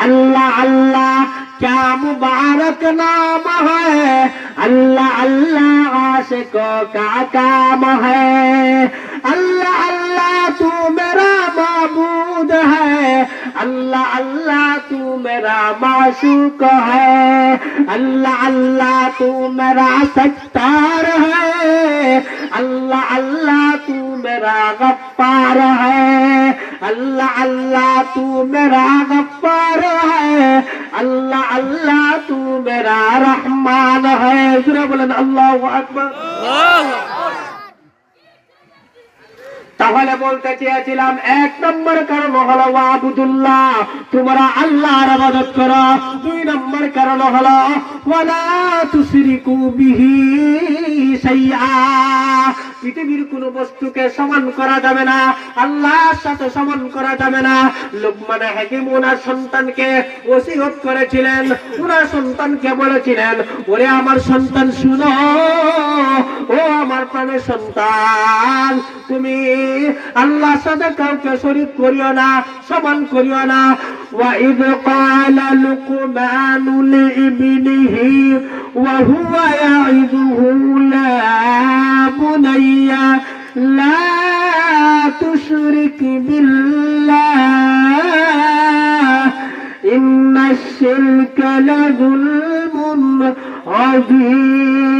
अल्लाह अल्लाह क्या मुबारक नाम है, अल्लाह अल्लाह आशिकों का काम है। अल्लाह अल्लाह तू मेरा माबूद है, अल्लाह अल्लाह तू मेरा माशूक है, अल्लाह अल्लाह तू मेरा सत्तार है, अल्लाह अल्लाह तू मेरा गफ्फार है, अल्लाह अल्लाह तू मेरा गफ्फार है, अल्लाह अल्लाह तू मेरा रहमान है। जरा बोलेन अल्लाहु আকবার। তাহলে বলতে চেয়েছিলাম এক নম্বর কারণ হলো ওয়াবুদুল্লাহ, তোমরা আল্লাহর ইবাদত করো। দুই নম্বর কারণ হলো ওয়ালা তুশরিকু বিহি শাইআ, পৃথিবীর কোন বস্তুকে সমান করা যাবে না, আল্লাহর সাথে সমান করা যাবে না। লুকমান হাকিম ওনার সন্তানকে ওসিয়ত করেছিলেন, ওনার সন্তানকে বলেছিলেন, ওরে আমার সন্তান শুনো, ও আমার প্রাণের সন্তান, তুমি আল্লাহর সাথে কাউকে শরীক করিও না, সমান করিও না। وَإِذْ قَالَ لُقْمَانُ لِابْنِهِ وَهُوَ يَعِظُهُ يَا بُنَيَّ لَا تُشْرِكْ بِاللَّهِ إِنَّ الشِّرْكَ لَظُلْمٌ عَظِيمٌ।